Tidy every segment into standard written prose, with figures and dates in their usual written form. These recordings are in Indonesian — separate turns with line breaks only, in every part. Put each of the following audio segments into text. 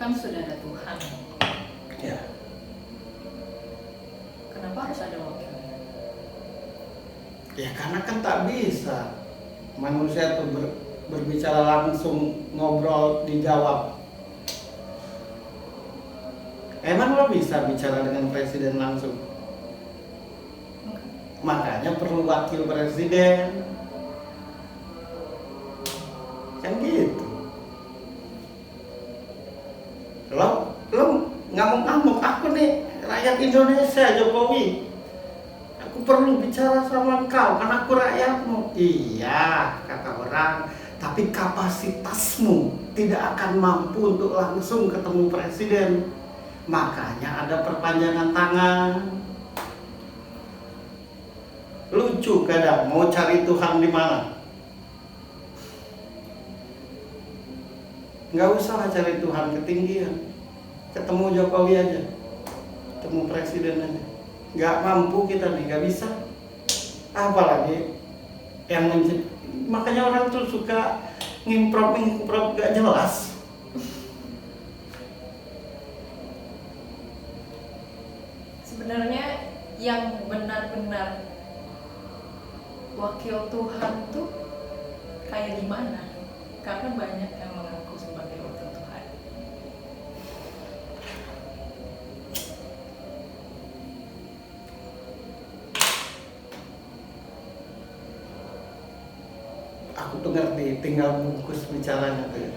Kan sudah ada Tuhan.
Ya,
Kenapa harus ada wakilnya?
ya karena kan tak bisa manusia tuh berbicara langsung, ngobrol, dijawab. Emang lo bisa bicara dengan presiden langsung? Makanya perlu wakil presiden. Kan gitu. Lo ngamuk-ngamuk, aku nih rakyat Indonesia, Jokowi. Aku perlu bicara sama engkau, karena aku rakyatmu. Iya, kata orang, tapi kapasitasmu tidak akan mampu untuk langsung ketemu presiden. Makanya ada perpanjangan tangan. Lucu kadang, mau cari Tuhan di mana? Nggak usah lah cari Tuhan ketinggian, ketemu Jokowi aja, ketemu presiden aja. Nggak mampu kita nih, nggak bisa. Apalagi yang makanya orang tuh suka ngimprov nggak jelas.
Sebenarnya yang benar-benar wakil Tuhan tuh kayak gimana? Karena banyak yang mengaku sebagai wakil Tuhan.
Aku tuh ngerti, tinggal bungkus bicaranya tuh ya.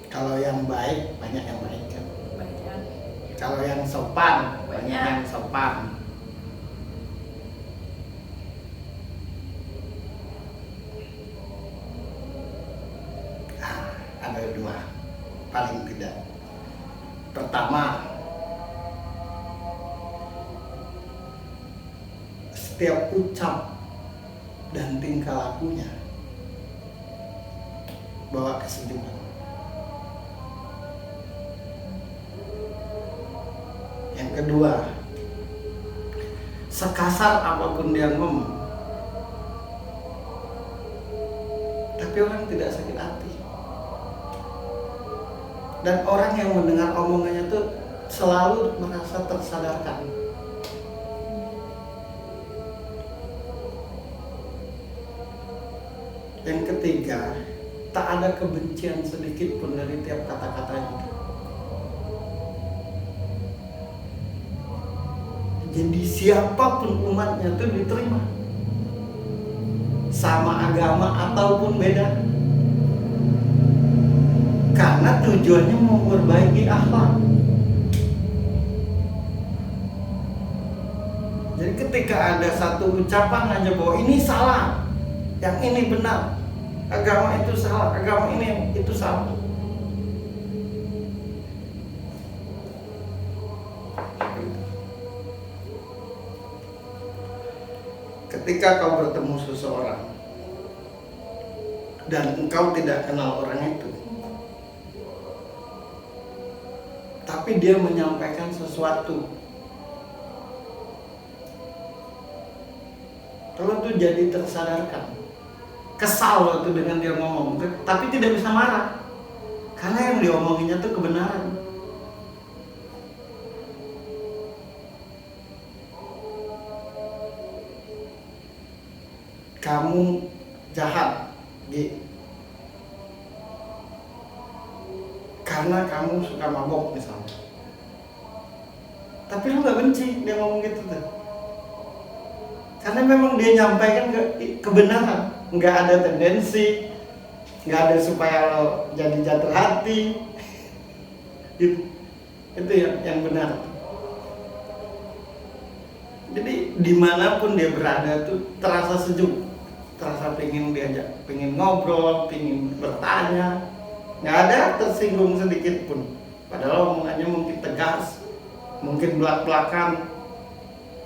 Kalau yang baik, banyak yang baik kan.
Banyak.
Kalau yang sopan, banyak
Banyak.
yang sopan. Ada dua, paling tidak. Pertama, setiap ucap dan tingkah lakunya bawa kesejukan. Yang kedua, sekasar apapun dia ngomong, tapi orang tidak sakit hati. Dan orang yang mendengar omongannya tuh selalu merasa tersadarkan. Yang ketiga, tak ada kebencian sedikit pun dari tiap kata-katanya. Jadi siapapun umatnya tuh diterima, sama agama ataupun beda, karena tujuannya mau memperbaiki akhlak. Jadi ketika ada satu ucapan aja bahwa ini salah, yang ini benar, agama itu salah, agama ini itu salah, ketika kau bertemu seseorang dan engkau tidak kenal orang itu, tapi dia menyampaikan sesuatu, kalau tuh jadi tersadarkan, kesal lo tuh dengan dia ngomong, tapi tidak bisa marah, karena yang diomonginya tuh kebenaran. Kamu jahat, Gi, karena kamu suka mabok misalnya, tapi lu gak benci dia ngomong gitu tuh, karena memang dia nyampaikan kebenaran, nggak ada tendensi, nggak ada supaya lo jadi jatuh hati gitu. Itu yang benar. Jadi dimanapun dia berada tuh terasa sejuk, terasa pengen diajak, pengen ngobrol, pengen bertanya, nggak ada tersinggung sedikit pun. Padahal omongannya mungkin tegas, mungkin belak-belakan,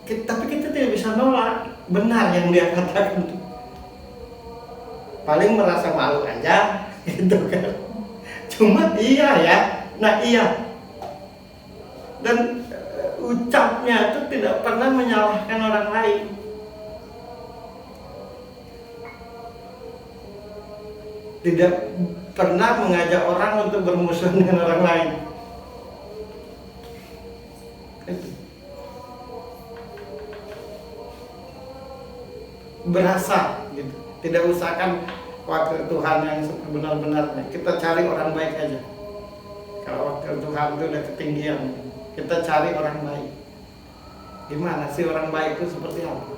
tapi kita tidak bisa nolak benar yang dia katakan. Paling merasa malu aja, gitu kan. Cuma iya ya, nah iya. Dan ucapnya itu tidak pernah menyalahkan orang lain. Tidak pernah mengajak orang untuk bermusuhan dengan orang lain. Itu. Berasa gitu. Tidak usahkan wakil Tuhan yang sebenar-benarnya. Kita cari orang baik aja. Kalau wakil Tuhan itu udah ketinggian, kita cari orang baik. Gimana sih orang baik itu seperti apa?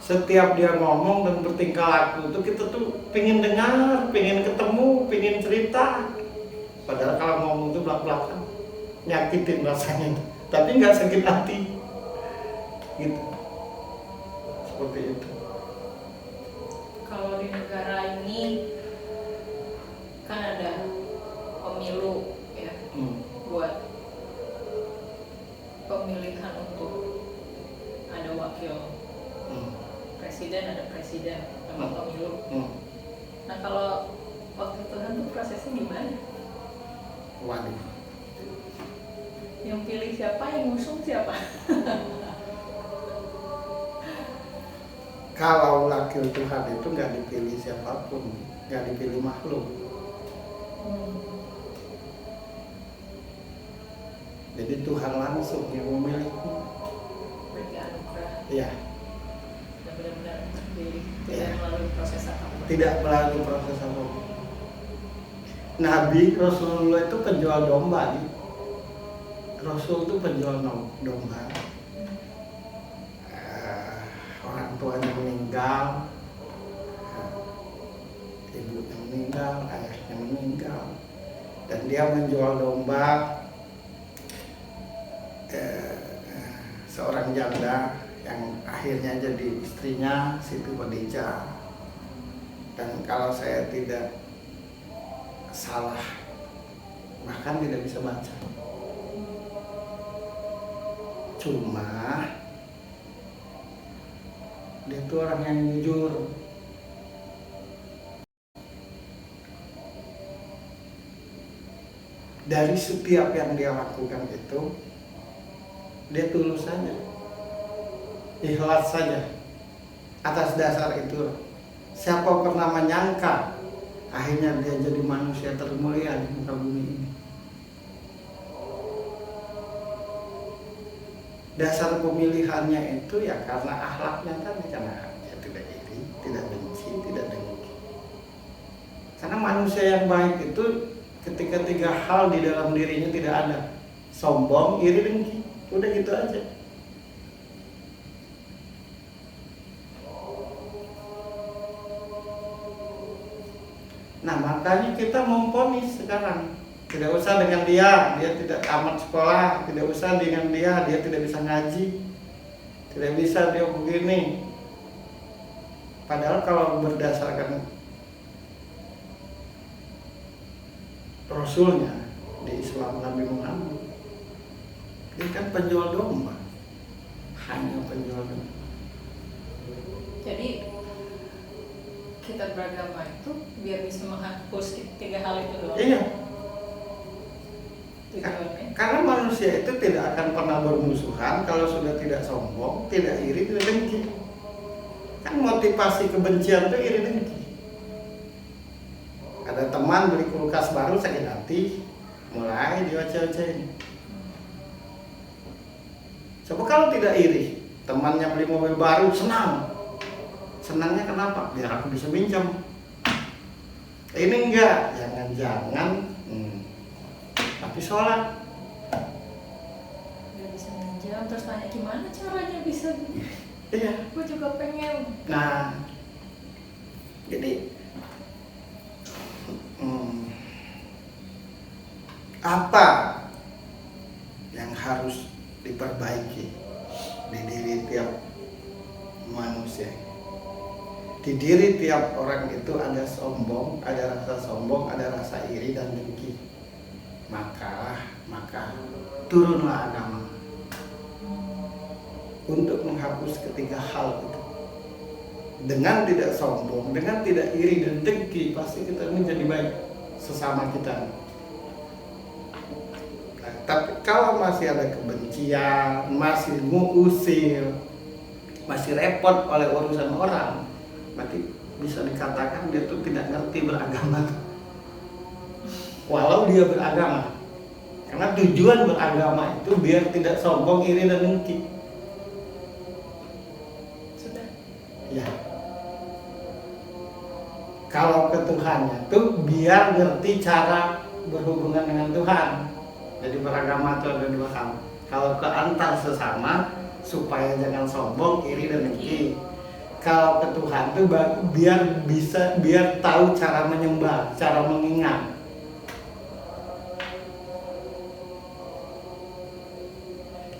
Setiap dia ngomong dan bertingkah laku itu kita tuh pengen dengar, pengen ketemu, pengen cerita. Padahal kalau ngomong itu belak-belakan, nyakitin rasanya. Tapi nggak sakit hati, gitu. Seperti itu.
Kalau di negara ini kan ada pemilu ya, buat pemilihan untuk ada wakil presiden, ada presiden sama pemilu. Nah kalau wakil Tuhan tuh prosesnya gimana?
Waduh.
Yang pilih siapa, yang ngusung siapa?
Kalau wakil Tuhan itu nggak dipilih siapapun, nggak dipilih makhluk. Jadi Tuhan langsung yang memilih.
Berarti anugerah.
Iya.
Dan benar-benar terpilih, tidak melalui proses apapun.
Tidak melalui proses apapun. Nabi Rasulullah itu penjual domba. Rasul itu penjual domba. Orang tuanya meninggal, ibunya meninggal, ayahnya meninggal, dan dia menjual domba. Seorang janda yang akhirnya jadi istrinya Siti Khadijah. Dan kalau saya tidak salah, bahkan tidak bisa baca, cuma dia itu orang yang jujur. Dari setiap yang dia lakukan itu, dia tulus saja, ikhlas saja. Atas dasar itu, siapa pernah menyangka akhirnya dia jadi manusia termulia di muka bumi ini. Dasar pemilihannya itu ya karena akhlaknya tadi, karena dia tidak iri, tidak benci, tidak dengki. Karena manusia yang baik itu ketika 3 hal di dalam dirinya tidak ada: sombong, iri, dengki. Udah gitu aja. Nah makanya kita memponis sekarang, tidak usah dengan dia tidak tamat sekolah, tidak usah dengan dia tidak bisa ngaji, tidak bisa dia begini. Padahal kalau berdasarkan Rasulnya di Islam, Nabi Muhammad, dia kan penjual domba, hanya penjual domba.
Jadi kita beragama itu biar bisa menghapus 3 hal itu doang.
Iya.
Tujuannya.
Karena manusia itu tidak akan pernah bermusuhan kalau sudah tidak sombong, tidak iri, tidak dengki. Kan motivasi kebencian itu iri dengki. Ada teman beli kulkas baru sakit hati, mulai dioceh-ocehin. Coba kalau tidak iri, temannya beli mobil baru senang. Senangnya kenapa? Biar aku bisa minjam. Ini enggak, jangan-jangan tapi sholat.
Gak bisa minjam, terus tanya gimana caranya bisa.
Iya.
Gue juga pengen.
Nah, jadi apa harus diperbaiki di diri tiap manusia. Di diri tiap orang itu ada sombong, ada rasa sombong, ada rasa iri dan dengki. Maka turunlah agama untuk menghapus ketiga hal itu. Dengan tidak sombong, dengan tidak iri dan dengki, pasti kita menjadi baik sesama kita. Nah, tapi kalau masih ada kebencian, masih mengusir, masih repot oleh urusan orang, berarti bisa dikatakan dia tuh tidak ngerti beragama. Walau dia beragama, karena tujuan beragama itu biar tidak sombong, iri dan dengki.
Sudah.
Ya. Kalau ke Tuhannya tuh biar ngerti cara berhubungan dengan Tuhan. Jadi beragama itu ada dua hal. Kalau ke antar sesama supaya jangan sombong, iri dan dengki. Kalau ke Tuhan tuh biar tahu cara menyembah, cara mengingat.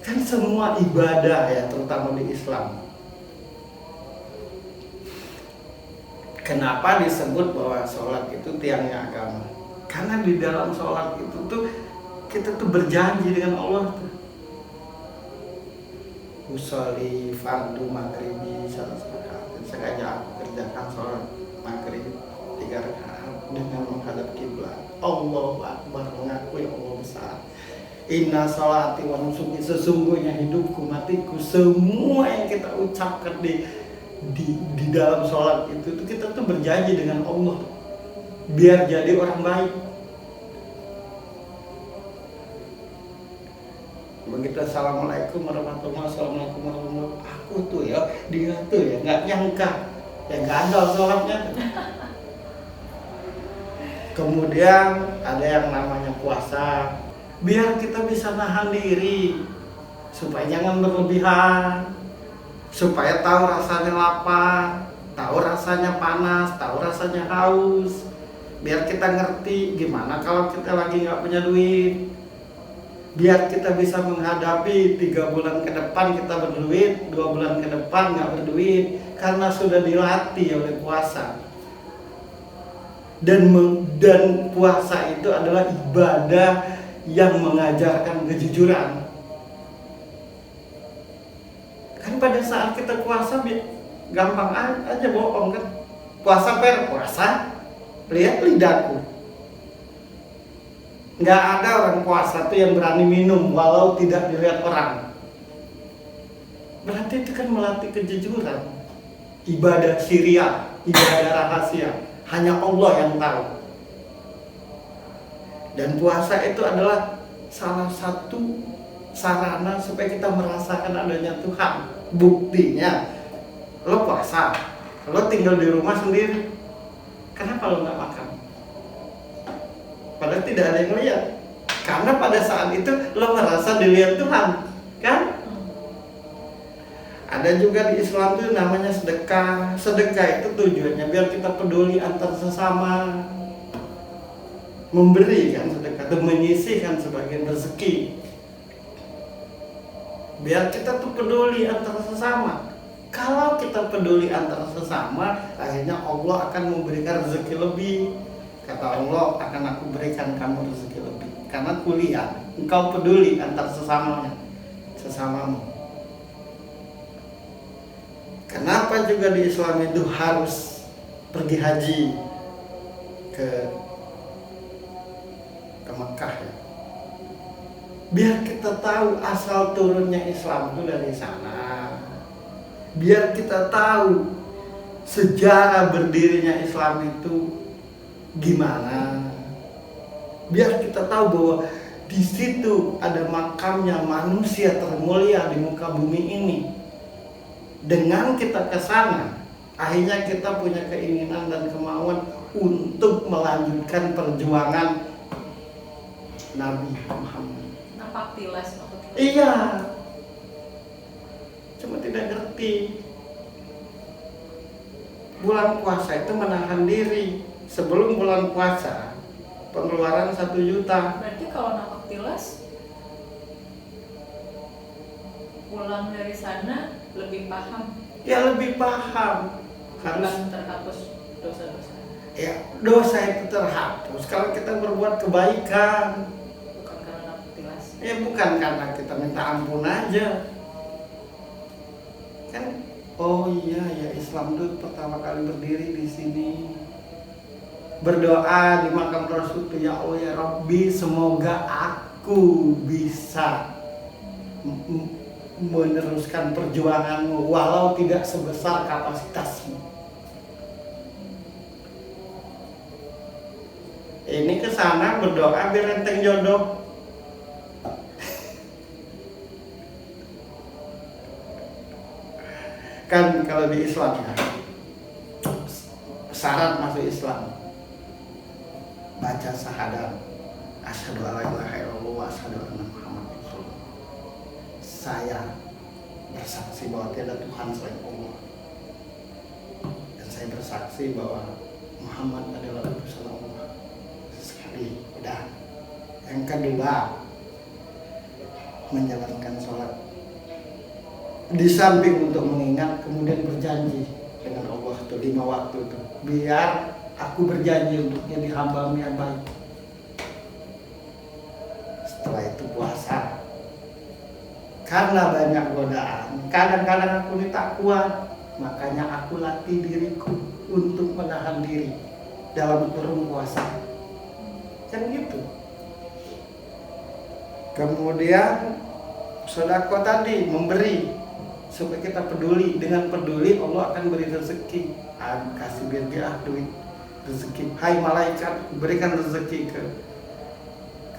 Kan semua ibadah ya, terutama di Islam. Kenapa disebut bahwa sholat itu tiangnya agama? Karena di dalam sholat itu tuh kita tuh berjanji dengan Allah tuh. Usolli fardu maghribi salat rakaat. Sengaja aku kerjakan sholat maghrib 3 rakaat dengan menghadap kiblat. Allahu Akbar, mengakui Allah besar. Inna sholati wa nusuki, sesungguhnya hidupku, matiku, semua yang kita ucapkan di dalam sholat itu kita tuh berjanji dengan Allah biar jadi orang baik. Begitu assalamualaikum warahmatullahi wabarakatuh, aku tuh ya, dia tuh ya nggak nyangka ya gagal sholatnya. Kemudian ada yang namanya puasa, biar kita bisa nahan diri supaya jangan berlebihan, supaya tahu rasanya lapar, tahu rasanya panas, tahu rasanya haus. Biar kita ngerti gimana kalau kita lagi nggak punya duit. Biar kita bisa menghadapi 3 bulan ke depan kita berduit, 2 bulan ke depan nggak berduit, karena sudah dilatih oleh puasa. Dan puasa itu adalah ibadah yang mengajarkan kejujuran. Kan pada saat kita puasa gampang aja bohong kan. Puasa lihat lidahku. Nggak ada orang puasa tuh yang berani minum walau tidak dilihat orang. Berarti itu kan melatih kejujuran. Ibadah syiriah, ibadah rahasia, hanya Allah yang tahu. Dan puasa itu adalah salah satu sarana supaya kita merasakan adanya Tuhan. Buktinya, lo puasa, lo tinggal di rumah sendiri, kenapa lo nggak makan? Padahal tidak ada yang lihat. Karena pada saat itu lo merasa dilihat Tuhan, kan? Ada juga di Islam itu namanya sedekah. Sedekah itu tujuannya biar kita peduli antar sesama, memberikan sedekah itu menyisihkan sebagian rezeki. Biar kita tuh peduli antar sesama. Kalau kita peduli antar sesama, akhirnya Allah akan memberikan rezeki lebih. Kata Allah, akan aku berikan kamu rezeki lebih. Karena kuliah, engkau peduli antar sesamamu. Kenapa juga di Islam itu harus pergi haji ke Mekah ya? Biar kita tahu asal turunnya Islam itu dari sana. Biar kita tahu sejarah berdirinya Islam itu gimana. Biar kita tahu bahwa di situ ada makamnya manusia termulia di muka bumi ini. Dengan kita ke sana, akhirnya kita punya keinginan dan kemauan untuk melanjutkan perjuangan Nabi Muhammad.
Napak tilas maksudnya.
Iya. Cuma tidak ngerti. Bulan puasa itu menahan diri. Sebelum bulan puasa, pengeluaran 1 juta.
Berarti kalau napak tilas pulang dari sana lebih paham.
Ya lebih paham. Harus
Bukan terhapus dosa-dosa.
ya dosa itu terhapus kalau kita berbuat kebaikan.
Bukan karena tilas.
Ya bukan karena kita minta ampun aja. Kan oh iya ya Islam tuh pertama kali berdiri di sini. Berdoa di makam Rasul tuh, ya Allah ya Rabbi, semoga aku bisa meneruskan perjuanganmu walau tidak sebesar kapasitasmu. Ini kesana berdoa biar enteng jodoh. Kan kalau di Islam ya, syarat masuk Islam baca syahadat asyhadu alla ilaha illallah wa asyhadu anna muhammadar rasulullah. Saya bersaksi bahwa tiada Tuhan selain Allah, dan saya bersaksi bahwa Muhammad adalah utusan Allah. Sekali udah. Yang kedua, menjalankan sholat. Di samping untuk mengingat, kemudian berjanji dengan Allah tuh 5 waktu tuh, biar aku berjanji untuk jadi hamba yang baik. Setelah itu puasa. Karena banyak godaan, kadang-kadang aku ini tak kuat, makanya aku latih diriku untuk menahan diri dalam kurung puasa. Kan gitu. Kemudian sedekah tadi, memberi, supaya kita peduli. Dengan peduli Allah akan beri rezeki. Kasih biar dia duit rezeki. Hai malaikat, berikan rezeki ke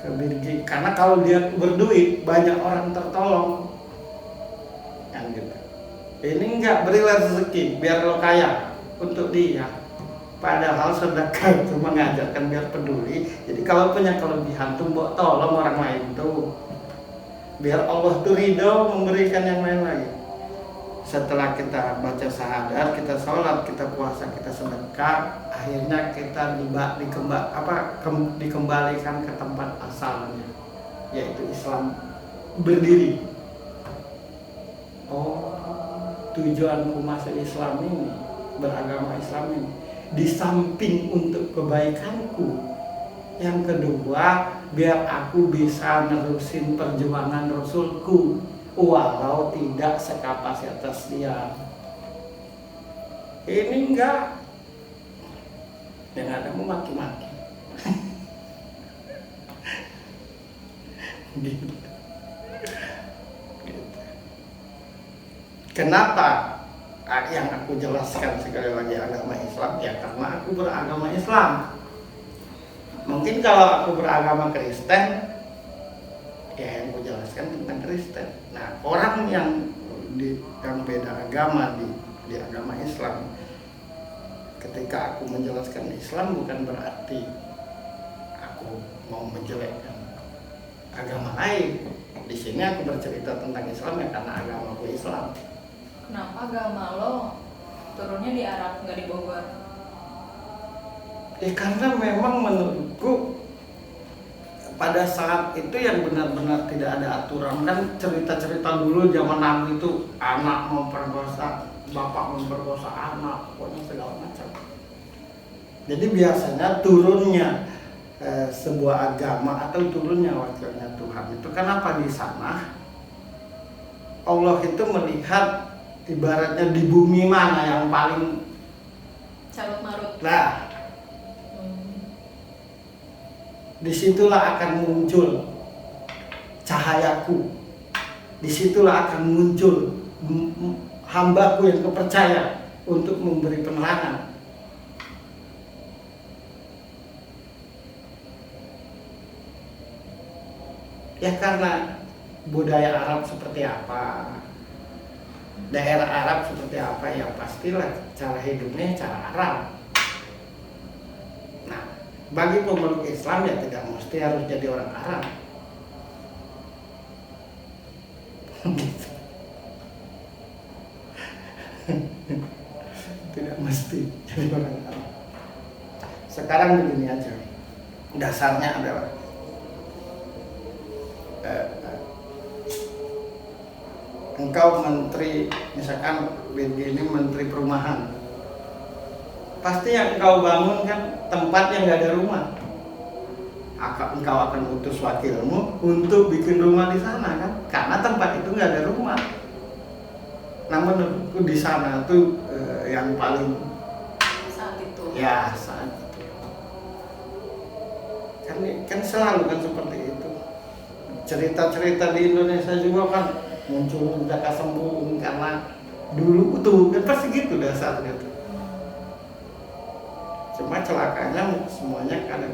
Birgi. Karena kalau dia berduit, banyak orang tertolong. Kan gitu. Ini enggak, berilah rezeki biar lo kaya untuk dia. Padahal sedekah itu mengajarkan biar peduli. Jadi kalau punya kelebihan tuh mbok tolong orang lain tuh. Biar Allah tuh ridho memberikan yang lain lagi. Setelah kita baca syahadat, kita sholat, kita puasa, kita sedekah, akhirnya kita dikembalikan ke tempat asalnya, yaitu Islam berdiri. Oh, tujuanku masuk Islam ini, beragama Islam ini, di samping untuk kebaikanku, yang kedua biar aku bisa nerusin perjuangan Rasulku walau tidak sekapasitas dia. Ini enggak, yang ada mau maki-maki. Gitu. Kenapa yang aku jelaskan sekali lagi agama Islam? Ya karena aku beragama Islam. Mungkin kalau aku beragama Kristen, ya yang aku jelaskan tentang Kristen. Nah, orang yang beda agama di agama Islam, ketika aku menjelaskan Islam bukan berarti aku mau menjelekkan agama lain. Di sini aku bercerita tentang Islam ya karena agama aku Islam.
Kenapa agama lo turunnya di Arab, nggak di Bogor?
Ya karena memang menurutku pada saat itu yang benar-benar tidak ada aturan. Kan cerita-cerita dulu zaman Nabi itu anak memperkosa, bapak memperkosa anak, pokoknya segala macam. Jadi biasanya turunnya sebuah agama atau turunnya wakilnya Tuhan itu kenapa di sana Allah itu melihat ibaratnya di bumi mana yang paling
Carut marut.
nah, disitulah akan muncul cahayaku, disitulah akan muncul hambaku yang kepercaya untuk memberi penerangan. Ya karena budaya Arab seperti apa, daerah Arab seperti apa, ya pastilah cara hidupnya cara Arab. Nah, bagi pemeluk Islam ya tidak mesti harus jadi orang Arab. Gitu. Tidak mesti jadi orang Arab. Sekarang begini aja, dasarnya adalah engkau menteri, misalkan begini menteri perumahan, pasti yang engkau bangun kan tempat yang nggak ada rumah. Engkau akan utus wakilmu untuk bikin rumah di sana kan, karena tempat itu nggak ada rumah. Namun di sana tuh yang paling
saat itu.
Ya saat itu. Kan selalu kan seperti itu. Cerita-cerita di Indonesia juga kan muncul Jaka Sembung karena dulu tuh kan pasti gitu dasarnya tuh. Cuma celakanya semuanya kan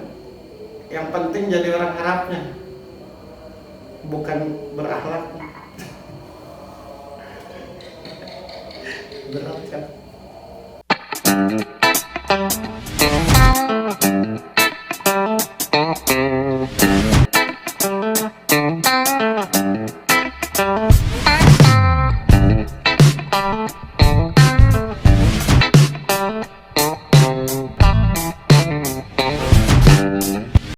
yang penting jadi orang Arabnya, bukan berakhlak. Berat kan.